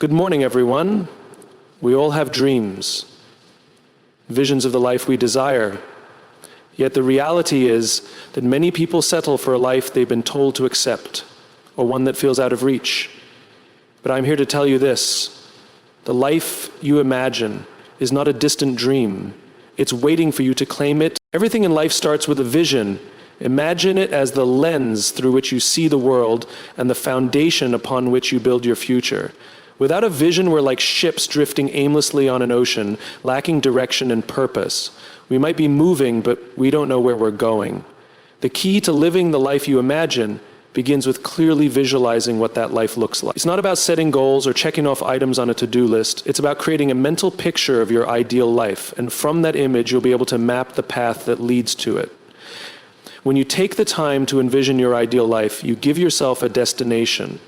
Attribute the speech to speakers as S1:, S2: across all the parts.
S1: Good morning, everyone. We all have dreams, visions of the life we desire. Yet the reality is that many people settle for a life they've been told to accept, or one that feels out of reach. But I'm here to tell you this: the life you imagine is not a distant dream. It's waiting for you to claim it. Everything in life starts with a vision. Imagine it as the lens through which you see the world and the foundation upon which you build your future. Without a vision, we're like ships drifting aimlessly on an ocean, lacking direction and purpose. We might be moving, but we don't know where we're going. The key to living the life you imagine begins with clearly visualizing what that life looks like. It's not about setting goals or checking off items on a to-do list. It's about creating a mental picture of your ideal life, and from that image, you'll be able to map the path that leads to it. When you take the time to envision your ideal life, you give yourself a destination.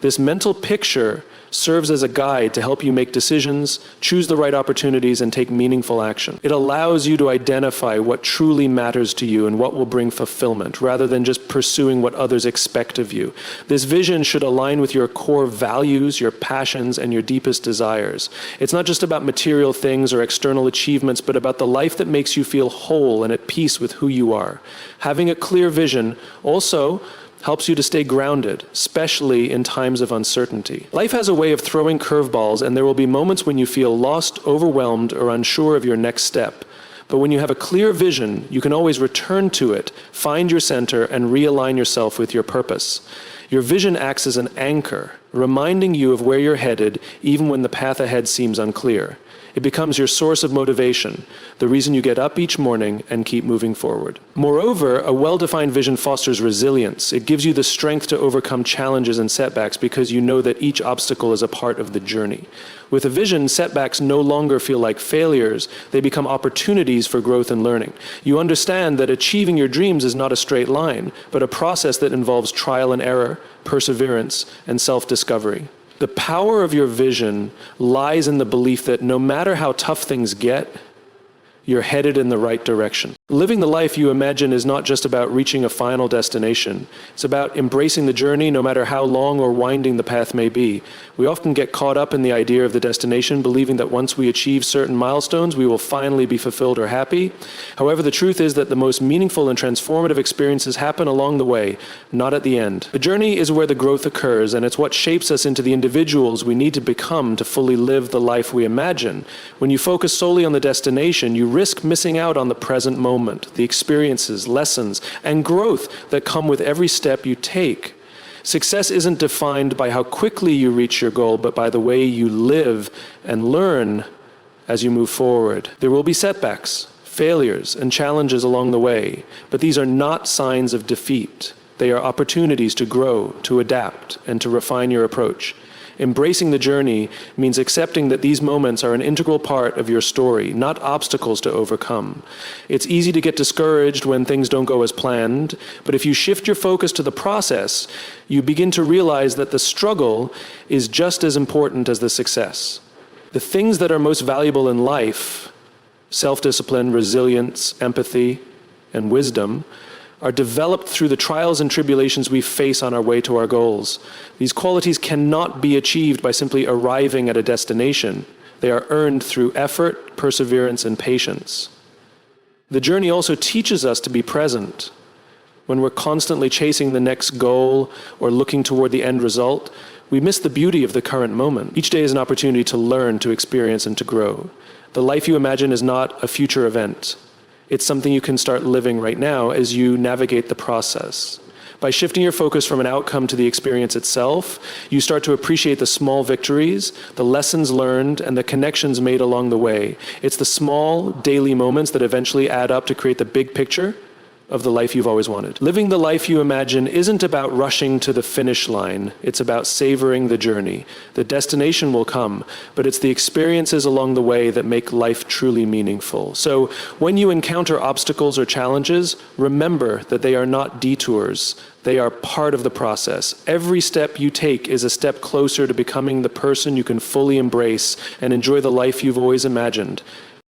S1: This mental picture serves as a guide to help you make decisions, choose the right opportunities, and take meaningful action. It allows you to identify what truly matters to you and what will bring fulfillment, rather than just pursuing what others expect of you. This vision should align with your core values, your passions, and your deepest desires. It's not just about material things or external achievements, but about the life that makes you feel whole and at peace with who you are. Having a clear vision also helps you to stay grounded, especially in times of uncertainty. Life has a way of throwing curveballs, and there will be moments when you feel lost, overwhelmed, or unsure of your next step. But when you have a clear vision, you can always return to it, find your center, and realign yourself with your purpose. Your vision acts as an anchor, reminding you of where you're headed, even when the path ahead seems unclear. It becomes your source of motivation, the reason you get up each morning and keep moving forward. Moreover, a well-defined vision fosters resilience. It gives you the strength to overcome challenges and setbacks because you know that each obstacle is a part of the journey. With a vision, setbacks no longer feel like failures. They become opportunities for growth and learning. You understand that achieving your dreams is not a straight line, but a process that involves trial and error, perseverance, and self-discovery. The power of your vision lies in the belief that no matter how tough things get, you're headed in the right direction. Living the life you imagine is not just about reaching a final destination. It's about embracing the journey, no matter how long or winding the path may be. We often get caught up in the idea of the destination, believing that once we achieve certain milestones, we will finally be fulfilled or happy. However, the truth is that the most meaningful and transformative experiences happen along the way, not at the end. The journey is where the growth occurs, and it's what shapes us into the individuals we need to become to fully live the life we imagine. When you focus solely on the destination, you risk missing out on the present moment, the experiences, lessons, and growth that come with every step you take. Success isn't defined by how quickly you reach your goal, but by the way you live and learn as you move forward. There will be setbacks, failures, and challenges along the way, but these are not signs of defeat. They are opportunities to grow, to adapt, and to refine your approach. Embracing the journey means accepting that these moments are an integral part of your story, not obstacles to overcome. It's easy to get discouraged when things don't go as planned, but if you shift your focus to the process, you begin to realize that the struggle is just as important as the success. The things that are most valuable in life, self-discipline, resilience, empathy, and wisdom, are developed through the trials and tribulations we face on our way to our goals. These qualities cannot be achieved by simply arriving at a destination. They are earned through effort, perseverance, and patience. The journey also teaches us to be present. When we're constantly chasing the next goal or looking toward the end result, we miss the beauty of the current moment. Each day is an opportunity to learn, to experience, and to grow. The life you imagine is not a future event. It's something you can start living right now as you navigate the process. By shifting your focus from an outcome to the experience itself, you start to appreciate the small victories, the lessons learned, and the connections made along the way. It's the small, daily moments that eventually add up to create the big picture of the life you've always wanted. Living the life you imagine isn't about rushing to the finish line. It's about savoring the journey. The destination will come, but it's the experiences along the way that make life truly meaningful. So when you encounter obstacles or challenges, remember that they are not detours. They are part of the process. Every step you take is a step closer to becoming the person you can fully embrace and enjoy the life you've always imagined.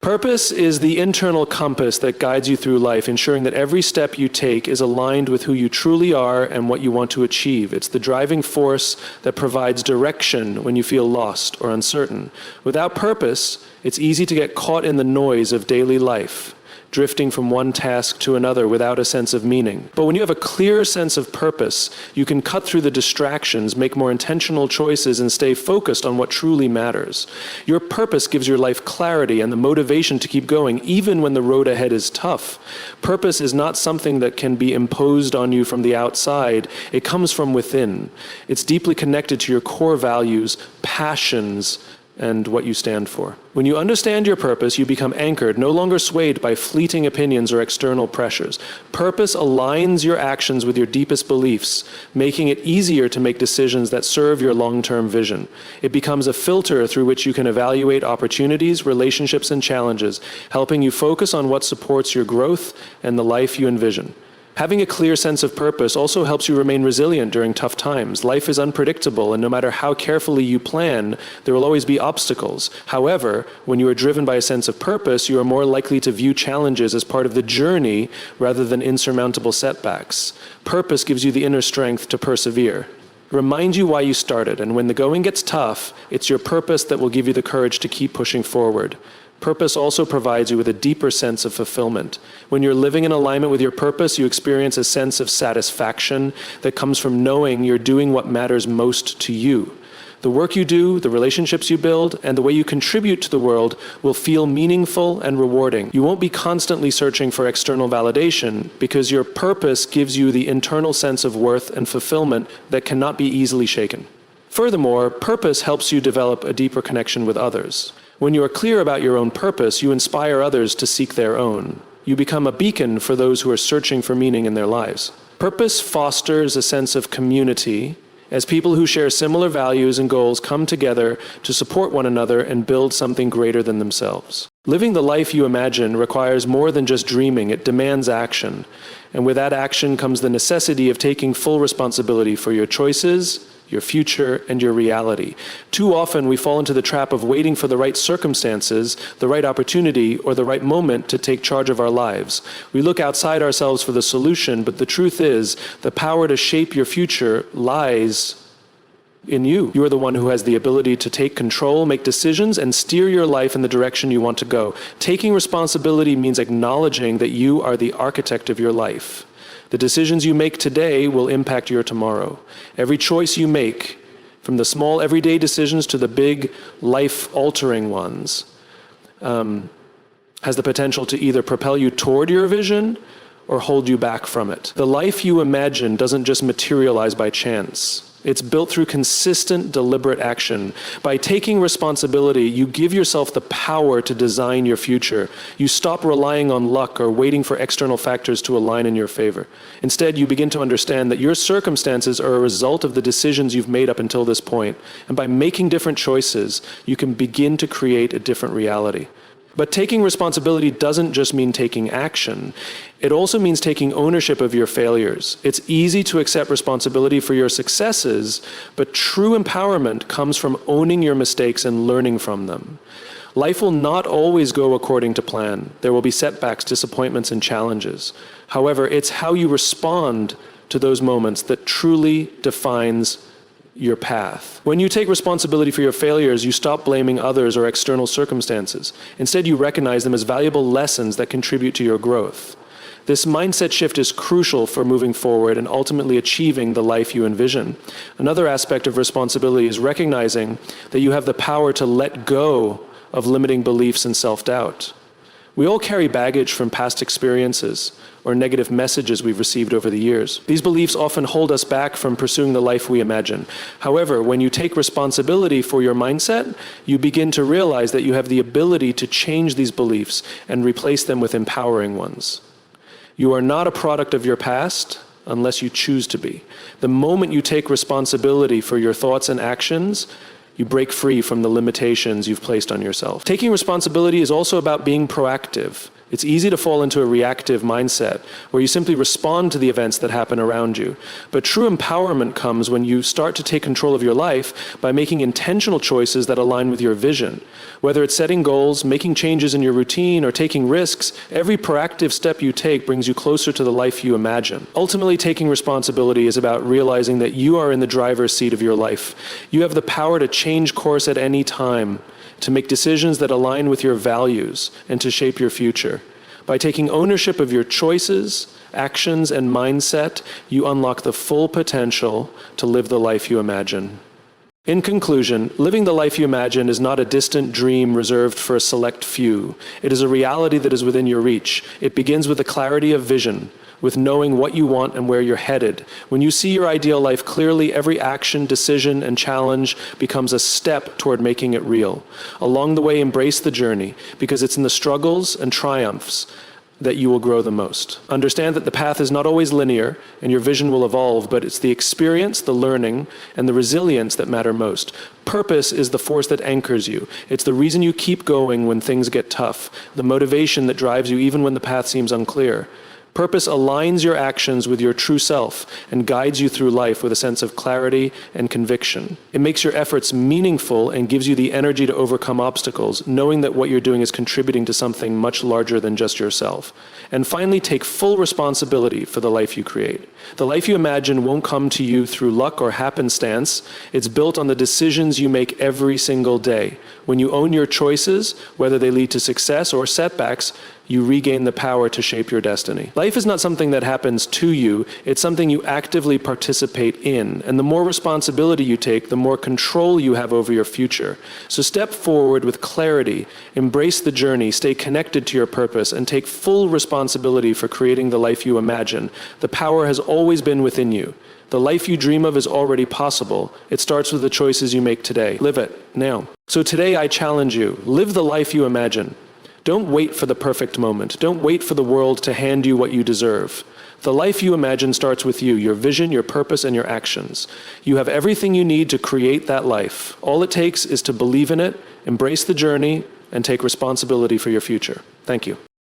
S1: Purpose is the internal compass that guides you through life, ensuring that every step you take is aligned with who you truly are and what you want to achieve. It's the driving force that provides direction when you feel lost or uncertain. Without purpose, it's easy to get caught in the noise of daily life, drifting from one task to another without a sense of meaning. But when you have a clear sense of purpose, you can cut through the distractions, make more intentional choices, and stay focused on what truly matters. Your purpose gives your life clarity and the motivation to keep going, even when the road ahead is tough. Purpose is not something that can be imposed on you from the outside. It comes from within. It's deeply connected to your core values, passions, and what you stand for. When you understand your purpose, you become anchored, no longer swayed by fleeting opinions or external pressures. Purpose aligns your actions with your deepest beliefs, making it easier to make decisions that serve your long-term vision. It becomes a filter through which you can evaluate opportunities, relationships, and challenges, helping you focus on what supports your growth and the life you envision. Having a clear sense of purpose also helps you remain resilient during tough times. Life is unpredictable, and no matter how carefully you plan, there will always be obstacles. However, when you are driven by a sense of purpose, you are more likely to view challenges as part of the journey rather than insurmountable setbacks. Purpose gives you the inner strength to persevere. Remind you why you started, and when the going gets tough, it's your purpose that will give you the courage to keep pushing forward. Purpose also provides you with a deeper sense of fulfillment. When you're living in alignment with your purpose, you experience a sense of satisfaction that comes from knowing you're doing what matters most to you. The work you do, the relationships you build, and the way you contribute to the world will feel meaningful and rewarding. You won't be constantly searching for external validation because your purpose gives you the internal sense of worth and fulfillment that cannot be easily shaken. Furthermore, purpose helps you develop a deeper connection with others. When you are clear about your own purpose, you inspire others to seek their own. You become a beacon for those who are searching for meaning in their lives. Purpose fosters a sense of community as people who share similar values and goals come together to support one another and build something greater than themselves. Living the life you imagine requires more than just dreaming. It demands action. And with that action comes the necessity of taking full responsibility for your choices, your future, and your reality. Too often we fall into the trap of waiting for the right circumstances, the right opportunity, or the right moment to take charge of our lives. We look outside ourselves for the solution, but the truth is, the power to shape your future lies in you. You are the one who has the ability to take control, make decisions, and steer your life in the direction you want to go. Taking responsibility means acknowledging that you are the architect of your life. The decisions you make today will impact your tomorrow. Every choice you make, from the small everyday decisions to the big life-altering ones, has the potential to either propel you toward your vision or hold you back from it. The life you imagine doesn't just materialize by chance. It's built through consistent, deliberate action. By taking responsibility, you give yourself the power to design your future. You stop relying on luck or waiting for external factors to align in your favor. Instead, you begin to understand that your circumstances are a result of the decisions you've made up until this point. And by making different choices, you can begin to create a different reality. But taking responsibility doesn't just mean taking action. It also means taking ownership of your failures. It's easy to accept responsibility for your successes, but true empowerment comes from owning your mistakes and learning from them. Life will not always go according to plan. There will be setbacks, disappointments, and challenges. However, it's how you respond to those moments that truly defines your path. When you take responsibility for your failures, you stop blaming others or external circumstances. Instead, you recognize them as valuable lessons that contribute to your growth. This mindset shift is crucial for moving forward and ultimately achieving the life you envision. Another aspect of responsibility is recognizing that you have the power to let go of limiting beliefs and self-doubt. We all carry baggage from past experiences or negative messages we've received over the years. These beliefs often hold us back from pursuing the life we imagine. However, when you take responsibility for your mindset, you begin to realize that you have the ability to change these beliefs and replace them with empowering ones. You are not a product of your past unless you choose to be. The moment you take responsibility for your thoughts and actions, you break free from the limitations you've placed on yourself. Taking responsibility is also about being proactive. It's easy to fall into a reactive mindset where you simply respond to the events that happen around you. But true empowerment comes when you start to take control of your life by making intentional choices that align with your vision. Whether it's setting goals, making changes in your routine, or taking risks, every proactive step you take brings you closer to the life you imagine. Ultimately, taking responsibility is about realizing that you are in the driver's seat of your life. You have the power to change course at any time, to make decisions that align with your values, and to shape your future. By taking ownership of your choices, actions, and mindset, you unlock the full potential to live the life you imagine. In conclusion, living the life you imagine is not a distant dream reserved for a select few. It is a reality that is within your reach. It begins with a clarity of vision, with knowing what you want and where you're headed. When you see your ideal life clearly, every action, decision, and challenge becomes a step toward making it real. Along the way, embrace the journey, because it's in the struggles and triumphs that you will grow the most. Understand that the path is not always linear, and your vision will evolve, but it's the experience, the learning, and the resilience that matter most. Purpose is the force that anchors you. It's the reason you keep going when things get tough, the motivation that drives you even when the path seems unclear. Purpose aligns your actions with your true self and guides you through life with a sense of clarity and conviction. It makes your efforts meaningful and gives you the energy to overcome obstacles, knowing that what you're doing is contributing to something much larger than just yourself. And finally, take full responsibility for the life you create. The life you imagine won't come to you through luck or happenstance. It's built on the decisions you make every single day. When you own your choices, whether they lead to success or setbacks, you regain the power to shape your destiny. Life is not something that happens to you, it's something you actively participate in. And the more responsibility you take, the more control you have over your future. So step forward with clarity, embrace the journey, stay connected to your purpose, and take full responsibility for creating the life you imagine. The power has always been within you. The life you dream of is already possible. It starts with the choices you make today. Live it now. So today I challenge you, live the life you imagine. Don't wait for the perfect moment. Don't wait for the world to hand you what you deserve. The life you imagine starts with you, your vision, your purpose, and your actions. You have everything you need to create that life. All it takes is to believe in it, embrace the journey, and take responsibility for your future. Thank you.